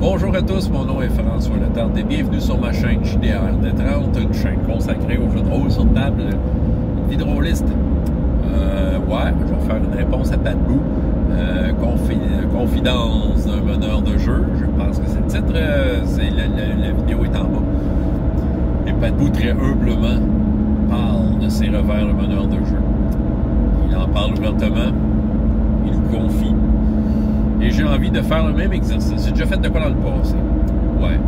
Bonjour à tous, mon nom est François Letarte et bienvenue sur ma chaîne JDR D30, une chaîne consacrée aux jeux de rôle sur table, une vie de rôliste. Ouais, je vais faire une réponse à Patbou, confidence d'un meneur de jeu. Je pense que c'est le titre, la vidéo est en bas. Et Patbou, très humblement, parle de ses revers de meneur de jeu. Il en parle ouvertement, il nous confie. Et j'ai envie de faire le même exercice. J'ai déjà fait de quoi dans le passé? Ouais.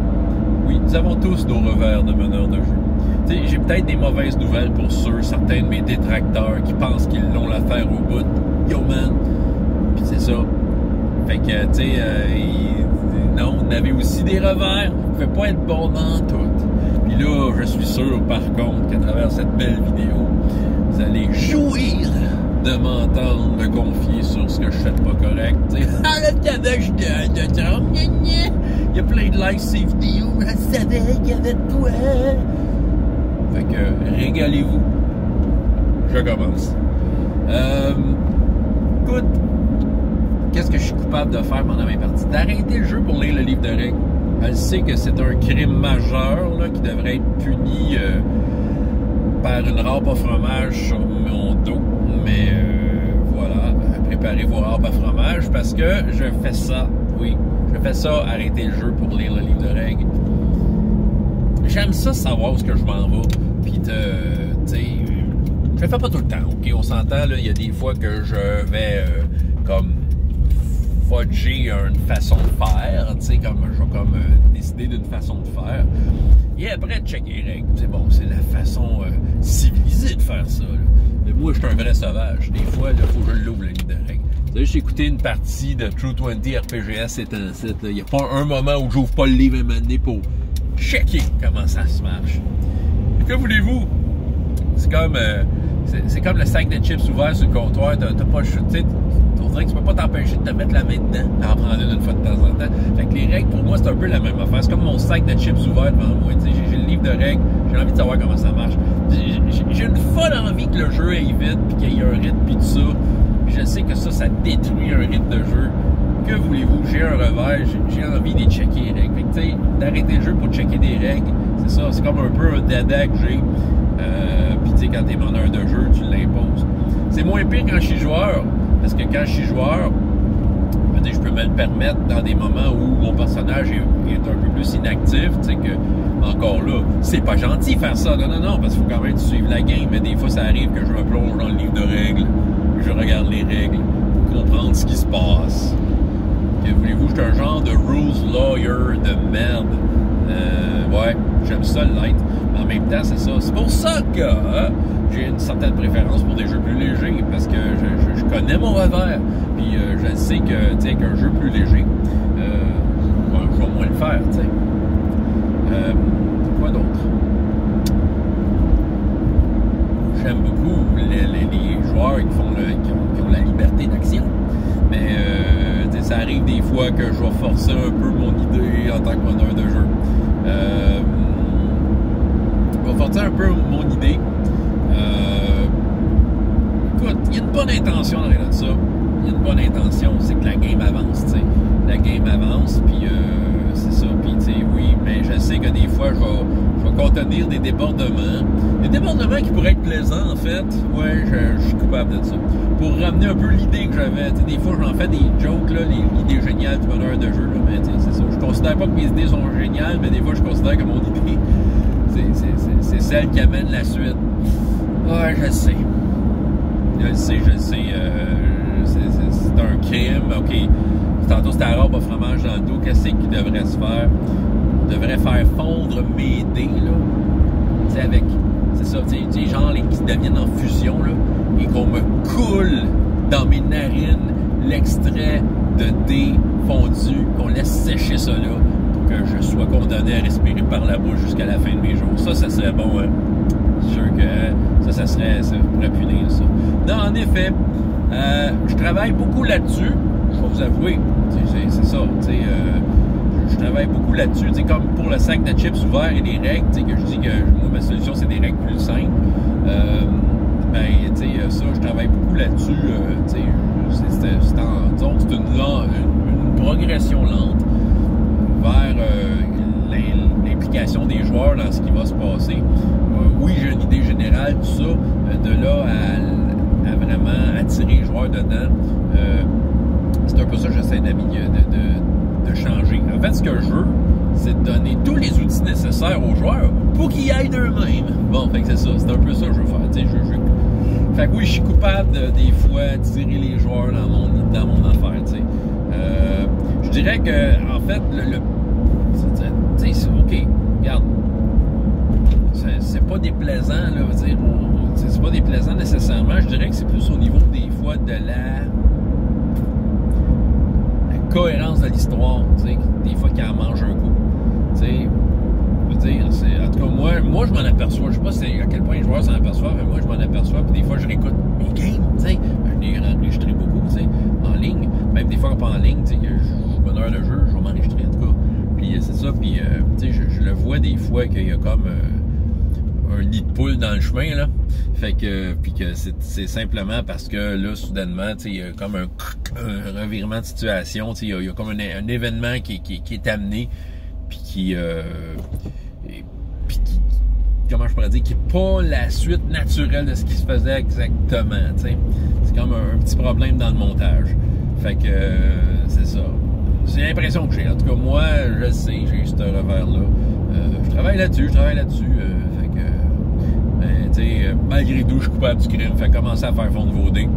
Oui, nous avons tous nos revers de meneur de jeu. J'ai peut-être des mauvaises nouvelles pour certains de mes détracteurs qui pensent qu'ils l'ont l'affaire au bout. Yo man! Puis c'est ça. Fait que, tu sais, non, on avait aussi des revers. On ne pouvait pas être bon dans tout. Puis là, je suis sûr, par contre, qu'à travers cette belle vidéo, vous allez jouir de m'entendre me confier sur ce que je fais de pas correct. Arrête qu'avec de Trump, il y a plein de likes ces vidéos, je savais qu'il y avait de quoi. Fait que régalez-vous. Je commence. Écoute, qu'est-ce que je suis coupable de faire pendant mes parties? D'arrêter le jeu pour lire le livre de règles. Elle sait que c'est un crime majeur là, qui devrait être puni par une râpe à fromage sur mon dos. Mais voilà, préparez vos râpes à fromage parce que je fais ça, oui, je fais ça, arrêter le jeu pour lire le livre de règles. J'aime ça savoir où ce que je m'en vais, puis tu sais, je le fais pas tout le temps, ok, on s'entend, là, il y a des fois que je vais comme fudger une façon de faire, tu sais, comme je vais comme décider d'une façon de faire, et après checker les règles, c'est bon, c'est la façon civilisée de faire ça, là. Moi, je suis un vrai sauvage. Des fois, il faut que je l'ouvre, le livre de règles. Vous savez, j'ai écouté une partie de True 20 RPGS, c'est un site. Il n'y a pas un moment où j'ouvre pas le livre et m'amener pour checker comment ça se marche. Que voulez-vous? C'est comme le sac de chips ouvert sur le comptoir. T'as pas le choix. On dirait que tu peux pas t'empêcher de te mettre la main dedans. T'en prends une fois de temps en temps. Fait que les règles, pour moi, c'est un peu la même affaire. C'est comme mon sac de chips ouvert devant moi. J'ai le livre de règles. J'ai envie de savoir comment ça marche. J'ai une folle envie que le jeu aille vite, puis qu'il y ait un rythme, puis tout ça. Puis je sais que ça détruit un rythme de jeu. Que voulez-vous? J'ai un revers, j'ai envie de checker les règles. Fait que, tu sais, d'arrêter le jeu pour checker des règles, c'est ça. C'est comme un peu un dada que j'ai. Puis, tu sais, quand t'es meneur de jeu, tu l'imposes. C'est moins pire quand je suis joueur, parce que quand je suis joueur, je peux me le permettre dans des moments où mon personnage est un peu plus inactif, tu sais, que, encore là, c'est pas gentil faire ça, non, parce qu'il faut quand même suivre la game, mais des fois, ça arrive que je me plonge dans le livre de règles, je regarde les règles, pour comprendre ce qui se passe. Que voulez-vous, je suis un genre de rules lawyer de merde. Ouais, j'aime ça l'être. Mais en même temps, c'est ça. C'est pour ça que j'ai une certaine préférence pour des jeux plus légers, parce que je connais mon revers. Puis je sais que, tu sais, qu'un jeu plus léger, je vais moins le faire, tu sais. Quoi d'autre? J'aime beaucoup les joueurs qui ont la liberté d'action. Mais ça arrive des fois que je vais forcer un peu mon idée en tant que meneur de jeu. Je vais forcer un peu mon idée. Écoute, il y a une bonne intention derrière ça. Il y a une bonne intention. C'est que la game avance, tu sais. La game avance, puis c'est ça. Puis, tu sais, oui, mais je sais que des fois, je vais contenir des débordements. Des débordements qui pourraient être plaisants, en fait. Ouais, je suis coupable de ça. Pour ramener un peu l'idée que j'avais. Tu sais, des fois, j'en fais des jokes, là, l'idée géniale du meneur de jeu, là, mais tu sais, c'est ça. Je considère pas que mes idées sont géniales, mais des fois, je considère que mon idée, c'est celle qui amène la suite. Ouais, je sais. Je sais. C'est un crime, ok. Tantôt, c'était la râpe à fromage dans le dos. Qu'est-ce qui devrait se faire? On devrait faire fondre mes dés, là. Tu sais, avec... C'est ça, tu sais, genre les qui deviennent en fusion, là. Et qu'on me coule dans mes narines l'extrait de dés fondus, qu'on laisse sécher ça, là, pour que je sois condamné à respirer par la bouche jusqu'à la fin de mes jours. Ça serait bon, hein. Je suis sûr que ça pourrait punir, ça. Non, en effet, je travaille beaucoup là-dessus. Je vais vous avouer, c'est ça, tu sais, je travaille beaucoup là-dessus, tu sais, comme pour le sac de chips ouvert et les règles, tu sais, que je dis que moi, ma solution, c'est des règles plus simples, ben, tu sais, ça, je travaille beaucoup là-dessus, tu sais, disons que c'est une progression lente vers joueurs dans ce qui va se passer. Oui, j'ai une idée générale, tout ça. De là à vraiment attirer les joueurs dedans, c'est un peu ça que j'essaie de changer. En fait, ce que je veux, c'est de donner tous les outils nécessaires aux joueurs pour qu'ils aillent d'eux-mêmes. Bon, fait que c'est ça. C'est un peu ça que je veux faire. Fait que oui, je suis coupable des fois tirer les joueurs dans mon affaire. Je dirais que, en fait, c'est OK, regarde. C'est pas déplaisant, là, c'est pas déplaisant nécessairement. Je dirais que c'est plus au niveau des fois de la cohérence de l'histoire, des fois qui en mange un coup. En tout cas, moi je m'en aperçois. Je sais pas à quel point les joueurs s'en aperçoivent, mais moi je m'en aperçois. Puis des fois, je réécoute mes games. Je l'ai enregistré beaucoup en ligne. Même des fois, pas en ligne, que je joue bonne heure de jeu, je vais m'enregistrer en tout cas. Puis c'est ça. Puis je le vois des fois qu'il y a comme un nid de poule dans le chemin, là. Fait que, puis que c'est simplement parce que là, soudainement, il y a comme un revirement de situation, il y a comme un événement qui est amené, puis qui, comment je pourrais dire, qui n'est pas la suite naturelle de ce qui se faisait exactement, c'est comme un petit problème dans le montage. Fait que, c'est ça. C'est l'impression que j'ai. En tout cas, moi, je sais, j'ai ce revers-là. Je travaille là-dessus, fait que, ben, tu sais, malgré tout, je suis coupable du crime. Fait commencer à faire fondre vos dés.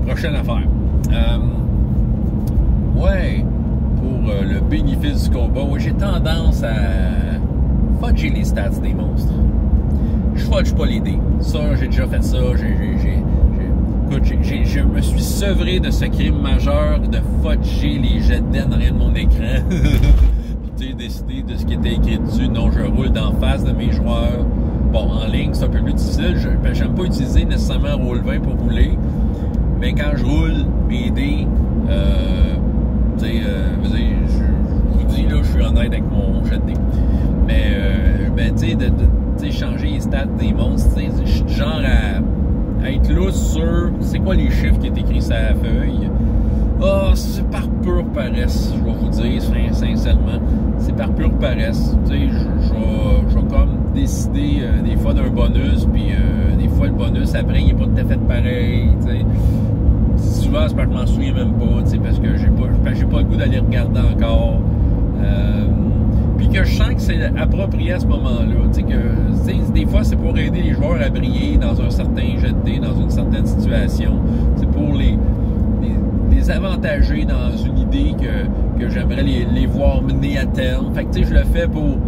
Prochaine affaire. Ouais, pour le bénéfice du combat, ouais, j'ai tendance à fudger les stats des monstres. Je fudge pas les dés. Ça, j'ai déjà fait ça. Écoute, je me suis sevré de ce crime majeur de fudger les jets de dés en arrière de mon écran. Puis décider de ce qui était écrit dessus. Non, je roule d'en face de mes joueurs. Bon, en ligne, c'est un peu plus difficile. J'aime pas utiliser nécessairement Roll20 pour rouler. Mais quand je roule mes dés, je vous dis, là, je suis honnête avec mon jet de dés. Mais, tu sais, changer les stats des monstres, je suis du genre à être lousse sur c'est quoi les chiffres qui est écrit sur la feuille. Ah, c'est par pure paresse, je vais vous dire, sincèrement. C'est par pure paresse. Tu sais, je vais comme décider des fois d'un bonus, puis des fois le bonus après, il n'est pas tout à fait pareil, tu sais. Souvent, c'est parce que je m'en souviens même pas, tu sais, parce que j'ai pas le goût d'aller regarder encore. Puis que je sens que c'est approprié à ce moment-là. Tu sais, des fois, c'est pour aider les joueurs à briller dans un certain jet de dés, dans une certaine situation. C'est pour les avantager dans une idée que j'aimerais les voir mener à terme. Fait que, tu sais, je le fais pour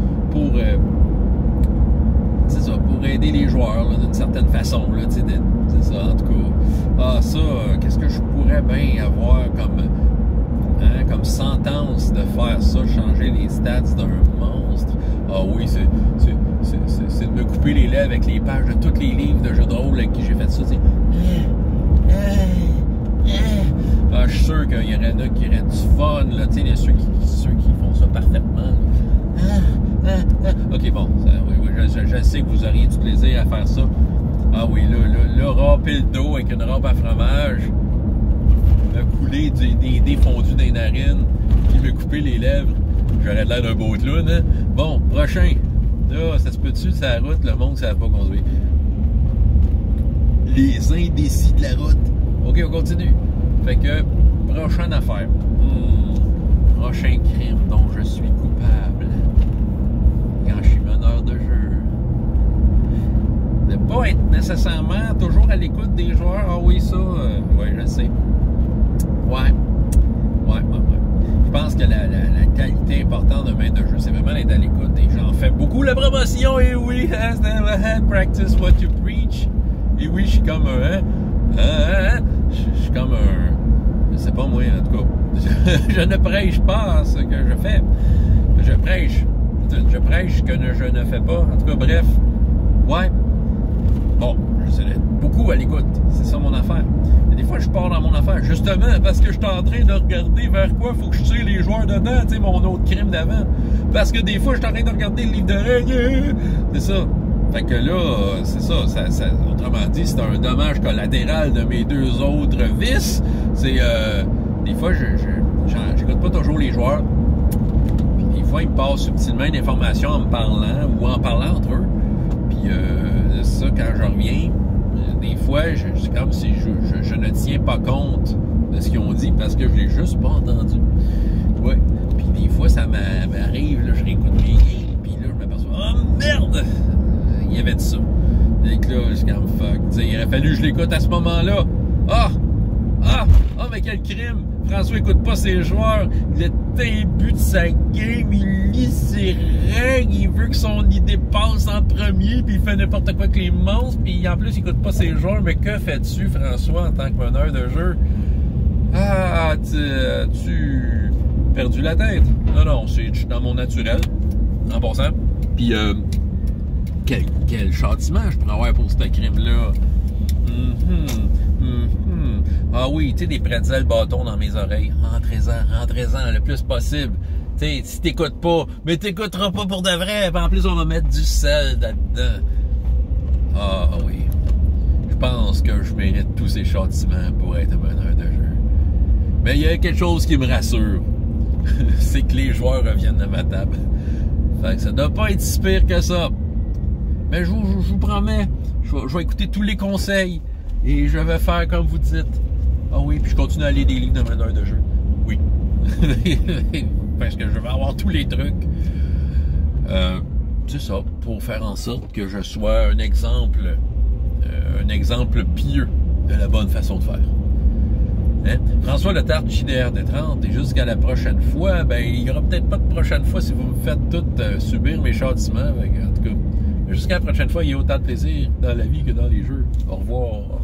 c'est ça, pour aider les joueurs d'une certaine façon. Là, c'est ça, en tout cas. Ah, ça, qu'est-ce que je pourrais bien avoir comme sentence de faire ça, changer les stats d'un monstre? Ah oui, c'est de me couper les lèvres avec les pages de tous les livres de jeux de rôle avec qui j'ai fait ça. Ah, je suis sûr qu'il y en a qui auraient du fun, là, tu sais, ceux qui font ça parfaitement. Ok, bon, oui, je sais que vous auriez du plaisir à faire ça. Ah oui, là, râper le dos avec une râpe à fromage, me couler des dés fondus dans les narines, puis me couper les lèvres, j'aurais l'air d'un beau clown, hein? Bon, prochain. Là, ça se peut-tu, sur la route, le monde ne savent pas conduire. Les indécis de la route. Ok, on continue. Fait que, prochaine affaire. Prochain crime dont je suis coupable. Quand je suis meneur de jeu. De pas être nécessairement toujours à l'écoute des joueurs. Ah oui, ça, ouais, je sais. Ouais. Je pense que la qualité importante d'un maître de jeu, c'est vraiment d'être à l'écoute. Et j'en fais beaucoup la promotion. Et oui, practice what you preach. Et oui, je suis comme un... Je suis comme un... Je sais pas moi, en tout cas. Je ne prêche pas ce que je fais. Je prêche que je ne fais pas. En tout cas, bref. Ouais. Bon, j'essaie d'être beaucoup à l'écoute. C'est ça mon affaire. Et des fois, je pars dans mon affaire. Justement, parce que je suis en train de regarder vers quoi faut que je tire les joueurs dedans. Tu sais, mon autre crime d'avant. Parce que des fois, je suis en train de regarder le livre de règles. C'est ça. Fait que là, c'est ça, autrement dit, c'est un dommage collatéral de mes deux autres vices. C'est, des fois, j'écoute pas toujours les joueurs. Puis des fois, ils me passent subtilement une information en me parlant ou en parlant entre eux. Puis ça, quand je reviens, des fois, c'est comme si je ne tiens pas compte de ce qu'ils ont dit parce que je l'ai juste pas entendu. Ouais. Puis des fois, ça m'arrive, là, je réécoute mes games, puis là, je m'aperçois, oh merde! Il y avait de ça. Et que là, je suis comme fuck. T'sais, il aurait fallu que je l'écoute à ce moment-là. Mais quel crime! François écoute pas ses joueurs. Le début de sa game, il lit ses règles, il veut que son idée passe en premier, puis il fait n'importe quoi avec les monstres, puis en plus, il écoute pas ses joueurs. Mais que fais-tu, François, en tant que meneur de jeu? Ah, tu perdu la tête. Non, je suis dans mon naturel, en passant. Puis, quel châtiment je pourrais avoir pour ce crime-là. Ah oui, tu sais, des pretzels bâtons dans mes oreilles. Rentrez-en le plus possible. Tu sais, si t'écoutes pas, mais t'écouteras pas pour de vrai. En plus, on va mettre du sel là-dedans. Ah oui. Je pense que je mérite tous ces châtiments pour être un meneur de jeu. Mais il y a quelque chose qui me rassure. C'est que les joueurs reviennent à ma table. Fait que ça doit pas être si pire que ça. Mais je vous promets, je vais écouter tous les conseils et je vais faire comme vous dites. Ah oui, puis je continue à lire des livres de meneur de jeu. Oui. Parce que je vais avoir tous les trucs. C'est ça, pour faire en sorte que je sois un exemple pieux de la bonne façon de faire. Hein? François le tarte JDR D30, et jusqu'à la prochaine fois, ben il n'y aura peut-être pas de prochaine fois si vous me faites tout subir mes châtiments. En tout cas, jusqu'à la prochaine fois, il y a autant de plaisir dans la vie que dans les jeux. Au revoir.